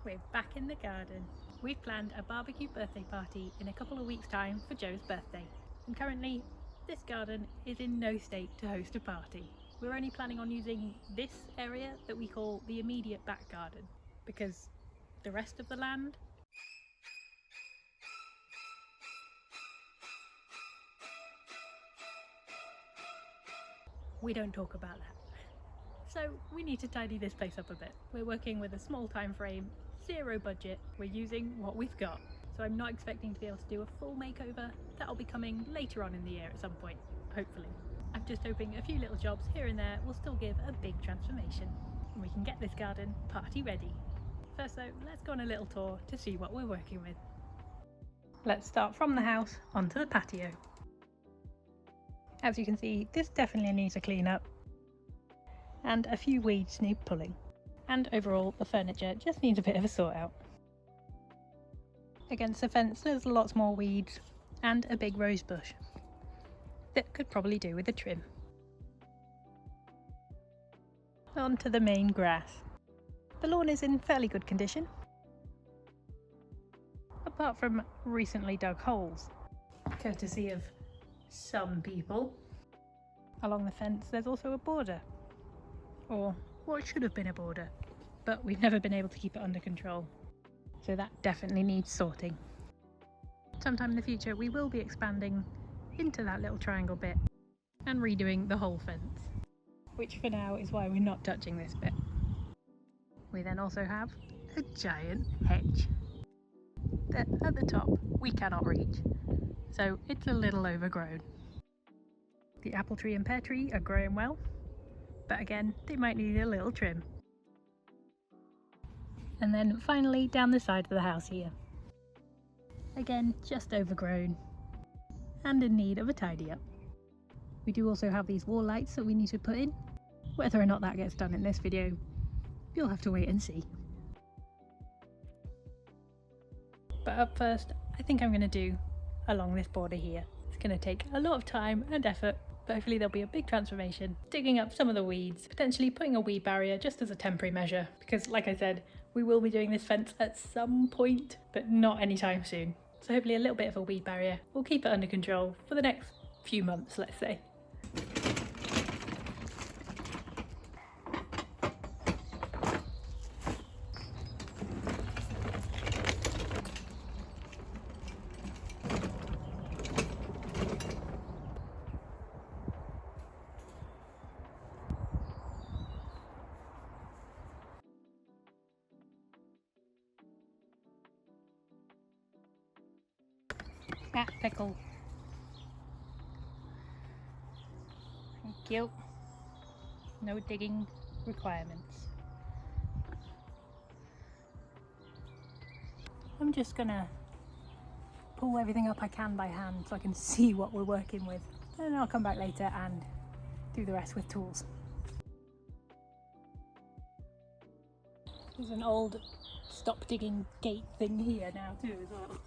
We're back in the garden. We've planned a barbecue birthday party in a couple of weeks' time for Joe's birthday, and currently this garden is in no state to host a party. We're only planning on using this area that we call the immediate back garden, because the rest of the land, we don't talk about that. So we need to tidy this place up a bit. We're working with a small time frame, zero budget. We're using what we've got. So I'm not expecting to be able to do a full makeover. That'll be coming later on in the year at some point, hopefully. I'm just hoping a few little jobs here and there will still give a big transformation, and we can get this garden party ready. First though, let's go on a little tour to see what we're working with. Let's start from the house onto the patio. As you can see, this definitely needs a clean up, and a few weeds need pulling, and overall the furniture just needs a bit of a sort out. Against the fence there's lots more weeds and a big rose bush that could probably do with a trim. On to the main grass. The lawn is in fairly good condition, apart from recently dug holes, courtesy of some people. Along the fence there's also a border, or what should have been a border, but we've never been able to keep it under control, so that definitely needs sorting. Sometime in the future we will be expanding into that little triangle bit and redoing the whole fence, which for now is why we're not touching this bit. We then also have a giant hedge that at the top we cannot reach, so it's a little overgrown. The apple tree and pear tree are growing well, but again they might need a little trim. And then finally down the side of the house here, again just overgrown and in need of a tidy up. We do also have these wall lights that we need to put in. Whether or not that gets done in this video, you'll have to wait and see. But up first, I think I'm going to do along this border here. It's going to take a lot of time and effort, but hopefully there'll be a big transformation. Digging up some of the weeds, potentially putting a weed barrier just as a temporary measure, because like I said, we will be doing this fence at some point, but not anytime soon. So hopefully a little bit of a weed barrier will keep it under control for the next few months, let's say. At Pickle. Thank you. No digging requirements. I'm just gonna pull everything up I can by hand so I can see what we're working with, and I'll come back later and do the rest with tools. There's an old stop digging gate thing here now too as well.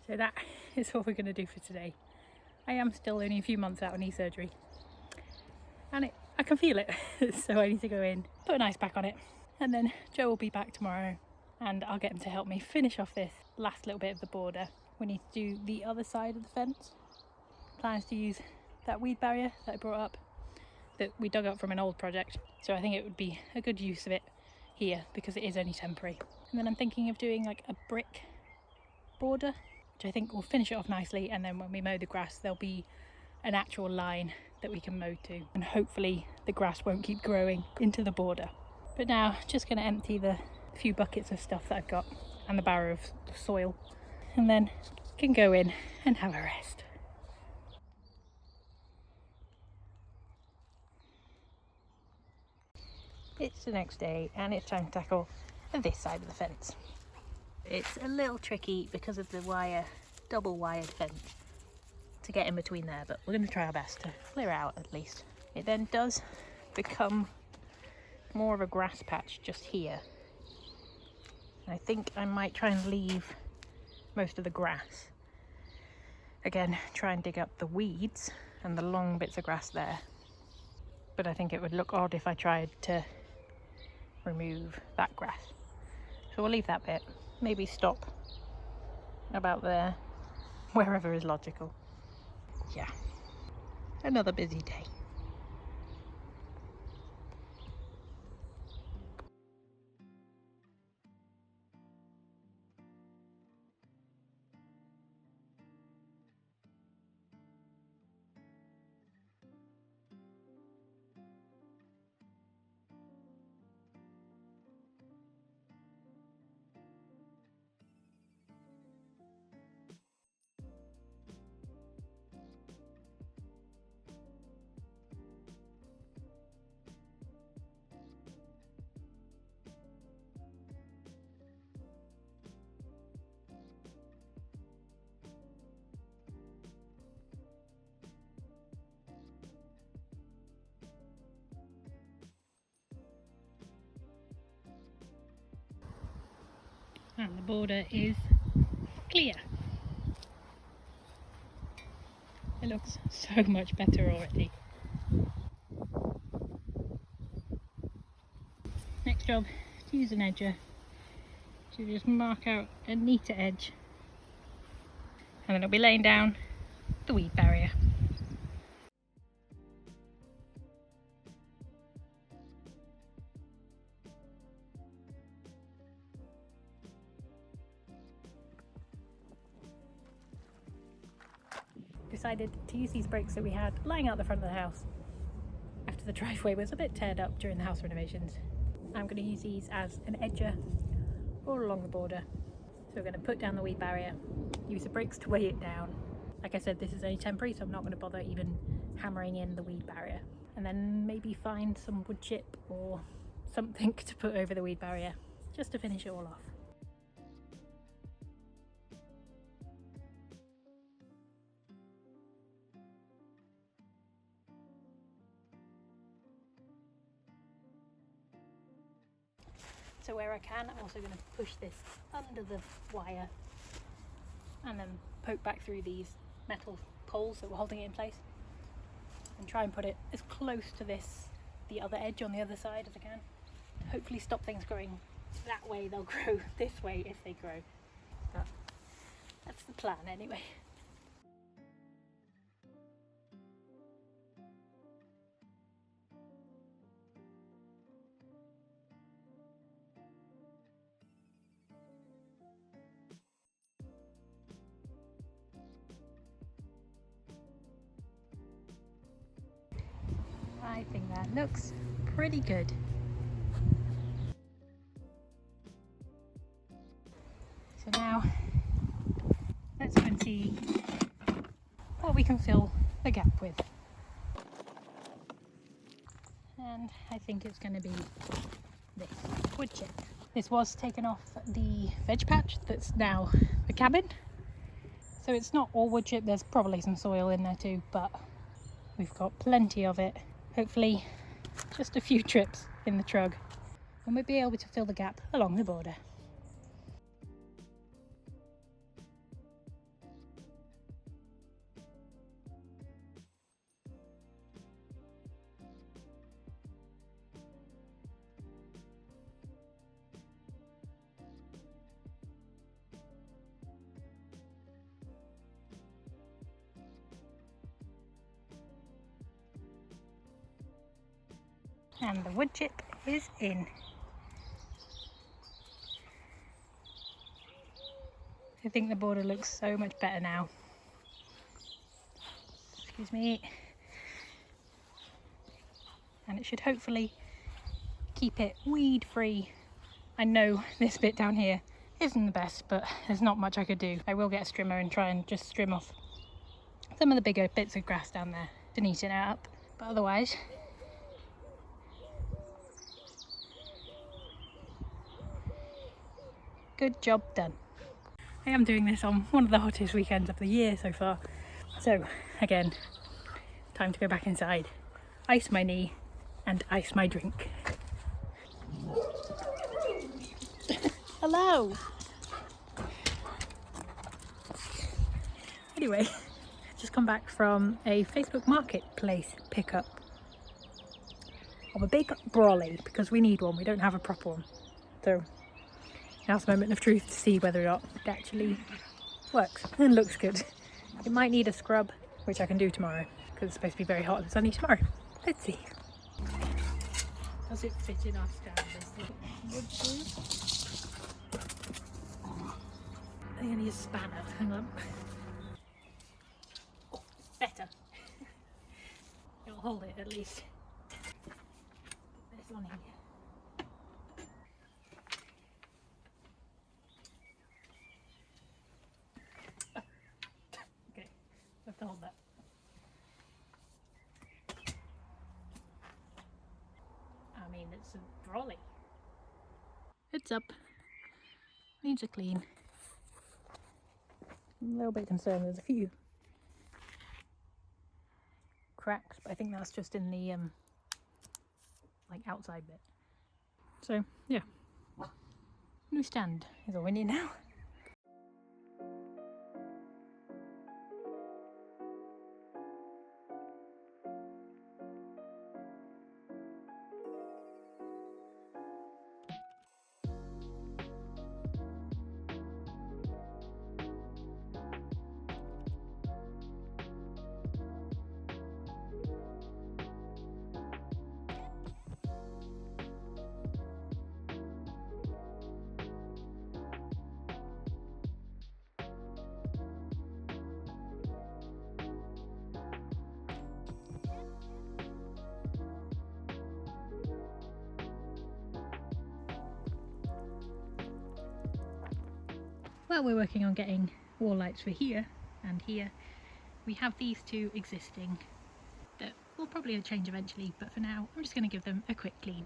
So that is what we're going to do for today. I am still only a few months out on knee surgery, and I can feel it, so I need to go in, put an ice pack on it, and then Joe will be back tomorrow and I'll get him to help me finish off this last little bit of the border. We need to do the other side of the fence. Plan is to use that weed barrier that I brought up, that we dug up from an old project, so I think it would be a good use of it here because it is only temporary. And then I'm thinking of doing like a brick border which I think will finish it off nicely, and then when we mow the grass there'll be an actual line that we can mow to, and hopefully the grass won't keep growing into the border. But now just going to empty the few buckets of stuff that I've got and the barrow of soil, and then can go in and have a rest. It's the next day and it's time to tackle this side of the fence. It's a little tricky because of the wire, double wired fence, to get in between there, but we're going to try our best to clear out at least. It then does become more of a grass patch just here. I think I might try and leave most of the grass. Again, try and dig up the weeds and the long bits of grass there. But I think it would look odd if I tried to remove that grass. So we'll leave that bit, maybe stop about there, wherever is logical. Yeah, another busy day. And the border is clear. It looks so much better already. Next job, to use an edger to just mark out a neater edge, and then I'll be laying down the weed barrier. Decided to use these bricks that we had lying out the front of the house after the driveway was a bit teared up during the house renovations. I'm going to use these as an edger all along the border. So we're going to put down the weed barrier, use the bricks to weigh it down. Like I said, this is only temporary, so I'm not going to bother even hammering in the weed barrier. And then maybe find some wood chip or something to put over the weed barrier just to finish it all off. So where I can, I'm also going to push this under the wire and then poke back through these metal poles that were holding it in place and try and put it as close to the other edge on the other side as I can. Hopefully stop things growing that way, they'll grow this way if they grow. But that's the plan anyway. I think that looks pretty good. So now let's go and see what we can fill the gap with. And I think it's going to be this wood chip. This was taken off the veg patch that's now the cabin. So it's not all wood chip, there's probably some soil in there too, but we've got plenty of it. Hopefully just a few trips in the trug and we'll be able to fill the gap along the border. And the wood chip is in. I think the border looks so much better now. Excuse me. And it should hopefully keep it weed free. I know this bit down here isn't the best, but there's not much I could do. I will get a strimmer and try and just trim off some of the bigger bits of grass down there to neaten it up, but otherwise good job done. I am doing this on one of the hottest weekends of the year so far, so again, time to go back inside, ice my knee and ice my drink. Hello! Anyway, just come back from a Facebook Marketplace pickup of a big brolly because we need one, we don't have a proper one. So now's the moment of truth to see whether or not it actually works and looks good. It might need a scrub, which I can do tomorrow because it's supposed to be very hot and sunny tomorrow. Let's see. Does it fit in our stand? Would do. I think I need a spanner. Hang on. Oh, better. It'll hold it at least. Put this on here. Okay, I have to hold that. I mean, it's a brolly. It's up. Needs a clean. I'm a little bit concerned. There's a few cracks, but I think that's just in the like outside bit. So yeah, new stand is all we need now. While we're working on getting wall lights for here and here, we have these two existing that will probably change eventually, but for now I'm just going to give them a quick clean.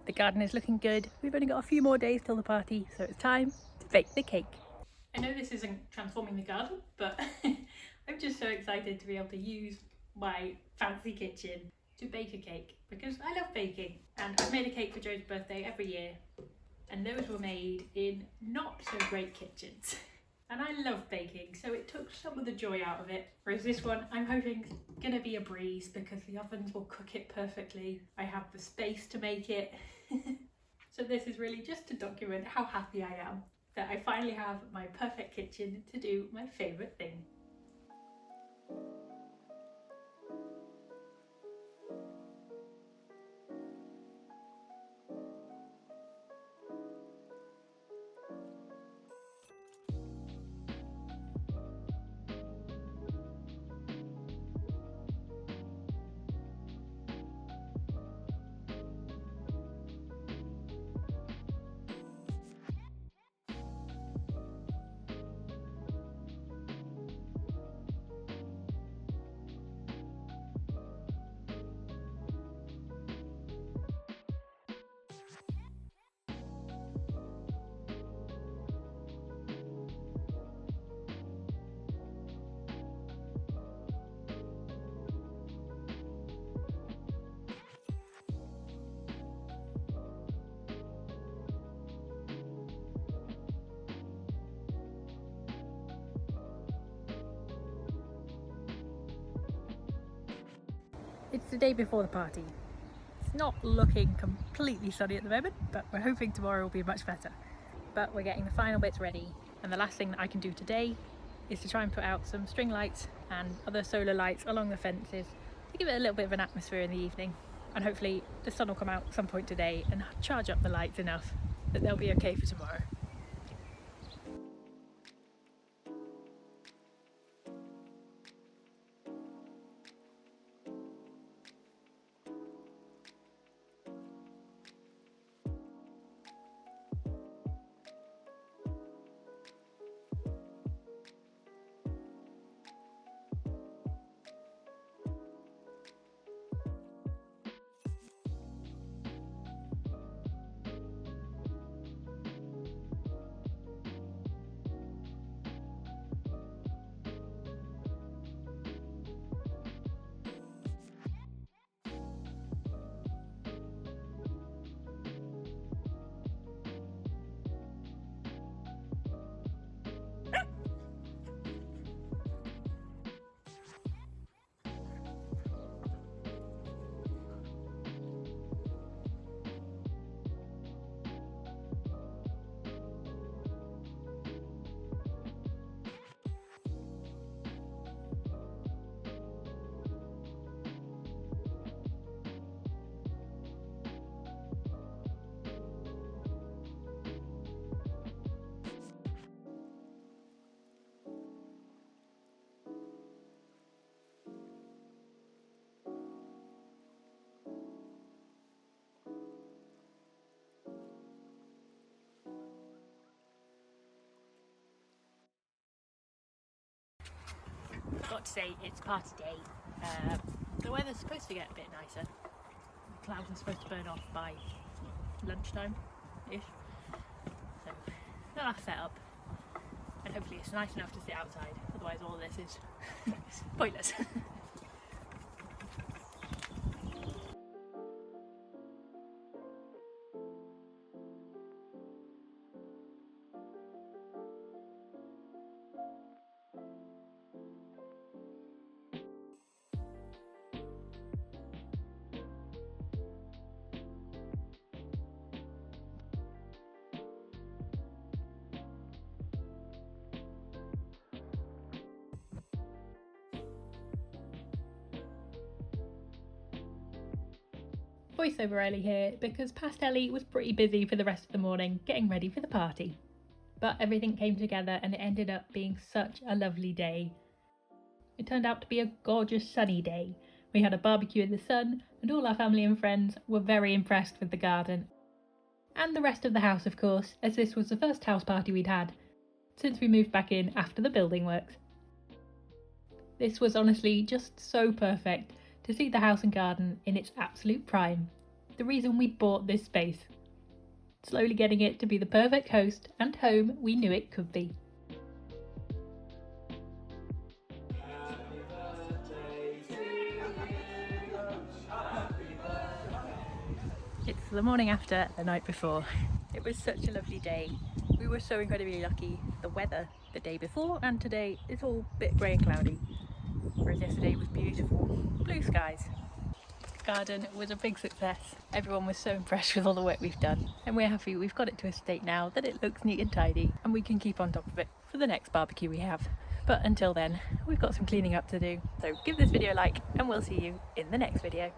The garden is looking good. We've only got a few more days till the party, so it's time to bake the cake. I know this isn't transforming the garden, but I'm just so excited to be able to use my fancy kitchen to bake a cake because I love baking, and I've made a cake for Joe's birthday every year, and those were made in not so great kitchens. And I love baking, so it took some of the joy out of it. Whereas this one, I'm hoping is gonna be a breeze because the ovens will cook it perfectly. I have the space to make it. So this is really just to document how happy I am that I finally have my perfect kitchen to do my favourite thing. It's the day before the party. It's not looking completely sunny at the moment, but we're hoping tomorrow will be much better. But we're getting the final bits ready, and the last thing that I can do today is to try and put out some string lights and other solar lights along the fences to give it a little bit of an atmosphere in the evening. And hopefully the sun will come out at some point today and charge up the lights enough that they'll be okay for tomorrow. I've got to say, it's party day. The weather's supposed to get a bit nicer. The clouds are supposed to burn off by lunchtime-ish. So that's set up. And hopefully it's nice enough to sit outside, otherwise all this is pointless. Voiceover early here because Pastelli was pretty busy for the rest of the morning getting ready for the party. But everything came together and it ended up being such a lovely day. It turned out to be a gorgeous sunny day. We had a barbecue in the sun and all our family and friends were very impressed with the garden. And the rest of the house, of course, as this was the first house party we'd had since we moved back in after the building works. This was honestly just so perfect to see the house and garden in its absolute prime. The reason we bought this space. Slowly getting it to be the perfect host and home we knew it could be. It's the morning after the night before. It was such a lovely day. We were so incredibly lucky. The weather the day before and today is all a bit grey and cloudy. Whereas yesterday was beautiful blue skies. garden was a big success. Everyone was so impressed with all the work we've done, and we're happy we've got it to a state now that it looks neat and tidy and we can keep on top of it for the next barbecue we have. But until then, we've got some cleaning up to do, so give this video a like and we'll see you in the next video.